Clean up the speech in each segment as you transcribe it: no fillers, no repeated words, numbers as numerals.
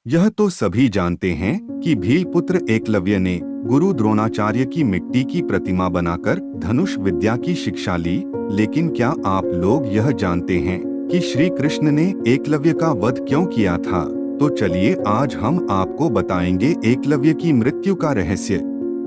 यह तो सभी जानते हैं कि भीलपुत्र एकलव्य ने गुरु द्रोणाचार्य की मिट्टी की प्रतिमा बनाकर धनुष विद्या की शिक्षा ली, लेकिन क्या आप लोग यह जानते हैं कि श्री कृष्ण ने एकलव्य का वध क्यों किया था? तो चलिए आज हम आपको बताएंगे एकलव्य की मृत्यु का रहस्य।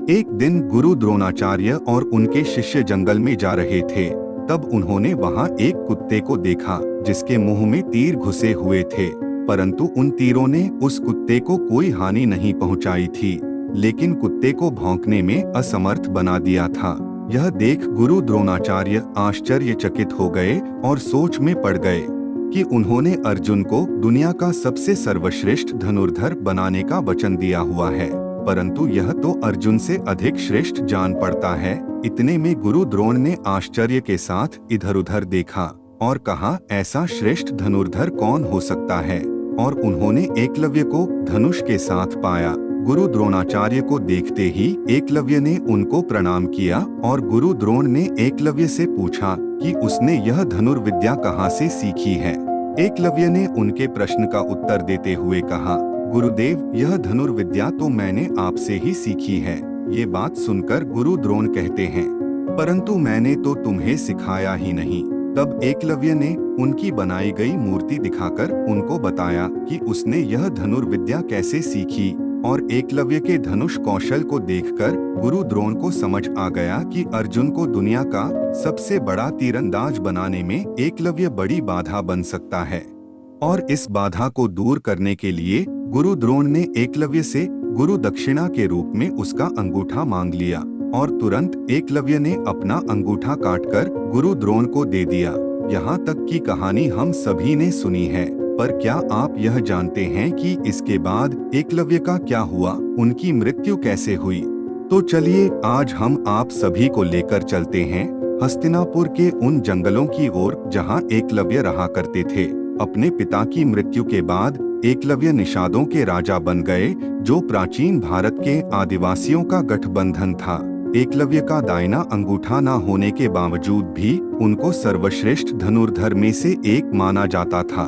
एक दिन गुरु द्रोणाचार्य और उनके शिष्य जंगल में जा रहे थे, तब उन्होंने वहां एक कुत्ते को देखा जिसके मुंह में तीर घुसे हुए थे, परंतु उन तीरों ने उस कुत्ते को कोई हानि नहीं पहुंचाई थी, लेकिन कुत्ते को भौंकने में असमर्थ बना दिया था। यह देख गुरु द्रोणाचार्य आश्चर्यचकित हो गए और सोच में पड़ गए कि उन्होंने अर्जुन को दुनिया का सबसे सर्वश्रेष्ठ धनुर्धर बनाने का वचन दिया हुआ है, परंतु यह तो अर्जुन से अधिक श्रेष्ठ जान पड़ता है। इतने में गुरु द्रोण ने आश्चर्य के साथ इधर-उधर देखा और कहा, ऐसा श्रेष्ठ धनुर्धर कौन हो सकता है? और उन्होंने एकलव्य को धनुष के साथ पाया। गुरु द्रोणाचार्य को देखते ही एकलव्य ने उनको प्रणाम किया और गुरु द्रोण ने एकलव्य से पूछा कि उसने यह धनुर्विद्या कहाँ से सीखी है। एकलव्य ने उनके प्रश्न का उत्तर देते हुए कहा, गुरुदेव, यह धनुर्विद्या तो मैंने आपसे ही सीखी है। ये बात सुनकर गुरु द्रोण कहते हैं, परंतु मैंने तो तुम्हें सिखाया ही नहीं। तब एकलव्य ने उनकी बनाई गई मूर्ति दिखाकर उनको बताया कि उसने यह धनुर्विद्या कैसे सीखी, और एकलव्य के धनुष कौशल को देखकर गुरु द्रोण को समझ आ गया कि अर्जुन को दुनिया का सबसे बड़ा तीरंदाज बनाने में एकलव्य बड़ी बाधा बन सकता है। और इस बाधा को दूर करने के लिए गुरु द्रोण ने एकलव्य से गुरु दक्षिणा के रूप में उसका अंगूठा मांग लिया, और तुरंत एकलव्य ने अपना अंगूठा काटकर गुरु द्रोण को दे दिया। यहाँ तक की कहानी हम सभी ने सुनी है, पर क्या आप यह जानते हैं कि इसके बाद एकलव्य का क्या हुआ, उनकी मृत्यु कैसे हुई? तो चलिए आज हम आप सभी को लेकर चलते हैं हस्तिनापुर के उन जंगलों की ओर जहाँ एकलव्य रहा करते थे। अपने पिता की मृत्यु के बाद एकलव्य निषादों के राजा बन गए, जो प्राचीन भारत के आदिवासियों का गठबंधन था। एकलव्य का दाहिना अंगूठा न होने के बावजूद भी उनको सर्वश्रेष्ठ धनुर्धर में से एक माना जाता था।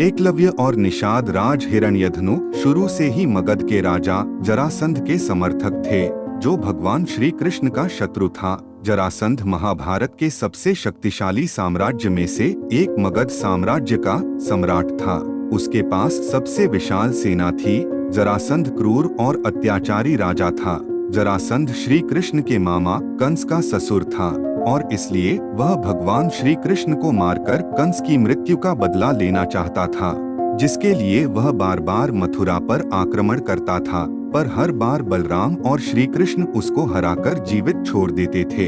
एकलव्य और निषाद राज हिरण्यधनु शुरू से ही मगध के राजा जरासंध के समर्थक थे, जो भगवान श्री कृष्ण का शत्रु था। जरासंध महाभारत के सबसे शक्तिशाली साम्राज्य में से एक मगध साम्राज्य का सम्राट था। उसके पास सबसे विशाल सेना थी। जरासंध क्रूर और अत्याचारी राजा था। जरासंध श्री कृष्ण के मामा कंस का ससुर था, और इसलिए वह भगवान श्री कृष्ण को मारकर कंस की मृत्यु का बदला लेना चाहता था, जिसके लिए वह बार बार मथुरा पर आक्रमण करता था, पर हर बार बलराम और श्री कृष्ण उसको हराकर जीवित छोड़ देते थे।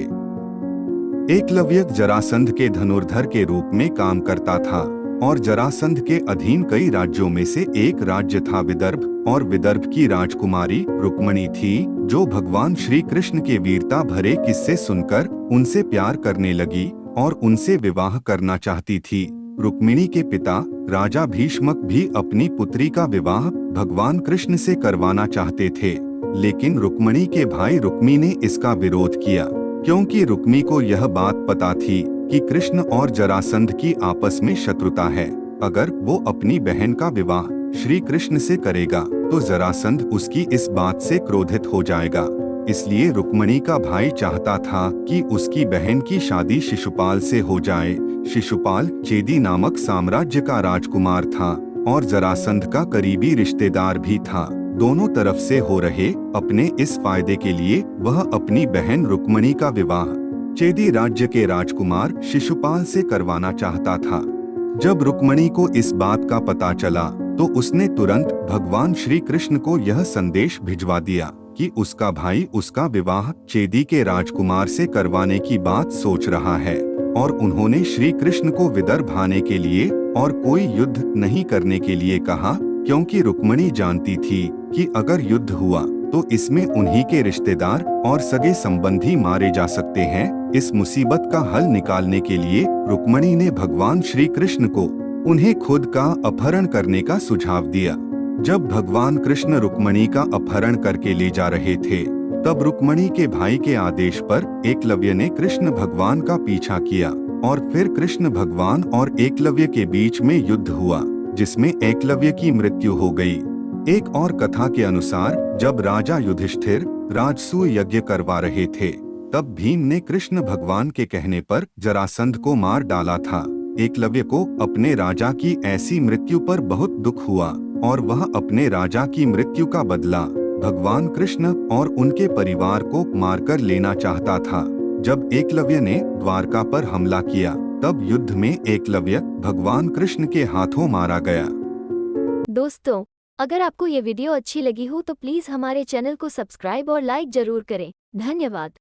एकलव्य जरासंध के धनुर्धर के रूप में काम करता था, और जरासंध के अधीन कई राज्यों में से एक राज्य था विदर्भ, और विदर्भ की राजकुमारी रुक्मणी थी, जो भगवान श्री कृष्ण के वीरता भरे किस्से सुनकर उनसे प्यार करने लगी और उनसे विवाह करना चाहती थी। रुक्मिणी के पिता राजा भीष्मक भी अपनी पुत्री का विवाह भगवान कृष्ण से करवाना चाहते थे, लेकिन रुक्मिणी के भाई रुक्मी ने इसका विरोध किया, क्योंकि रुक्मी को यह बात पता थी कि कृष्ण और जरासंध की आपस में शत्रुता है। अगर वो अपनी बहन का विवाह श्री कृष्ण से करेगा तो जरासंध उसकी इस बात से क्रोधित हो जाएगा। इसलिए रुक्मिणी का भाई चाहता था कि उसकी बहन की शादी शिशुपाल से हो जाए। शिशुपाल चेदी नामक साम्राज्य का राजकुमार था और जरासंध का करीबी रिश्तेदार भी था। दोनों तरफ से हो रहे अपने इस फायदे के लिए वह अपनी बहन रुक्मिणी का विवाह चेदी राज्य के राजकुमार शिशुपाल से करवाना चाहता था। जब रुक्मिणी को इस बात का पता चला तो उसने तुरंत भगवान श्री कृष्ण को यह संदेश भिजवा दिया कि उसका भाई उसका विवाह चेदी के राजकुमार से करवाने की बात सोच रहा है, और उन्होंने श्री कृष्ण को विदर्भ आने के लिए और कोई युद्ध नहीं करने के लिए कहा, क्योंकि रुक्मिणी जानती थी कि अगर युद्ध हुआ तो इसमें उन्हीं के रिश्तेदार और सगे संबंधी मारे जा सकते हैं। इस मुसीबत का हल निकालने के लिए रुक्मिणी ने भगवान श्री कृष्ण को उन्हें खुद का अपहरण करने का सुझाव दिया। जब भगवान कृष्ण रुक्मिणी का अपहरण करके ले जा रहे थे, तब रुक्मिणी के भाई के आदेश पर एकलव्य ने कृष्ण भगवान का पीछा किया, और फिर कृष्ण भगवान और एकलव्य के बीच में युद्ध हुआ, जिसमें एकलव्य की मृत्यु हो गई। एक और कथा के अनुसार जब राजा युधिष्ठिर राजसूय यज्ञ करवा रहे थे, तब भीम ने कृष्ण भगवान के कहने पर जरासंध को मार डाला था। एकलव्य को अपने राजा की ऐसी मृत्यु पर बहुत दुख हुआ और वह अपने राजा की मृत्यु का बदला भगवान कृष्ण और उनके परिवार को मारकर लेना चाहता था। जब एकलव्य ने द्वारका पर हमला किया, तब युद्ध में एकलव्य भगवान कृष्ण के हाथों मारा गया। दोस्तों, अगर आपको ये वीडियो अच्छी लगी हो तो प्लीज हमारे चैनल को सब्सक्राइब और लाइक जरूर करें। धन्यवाद।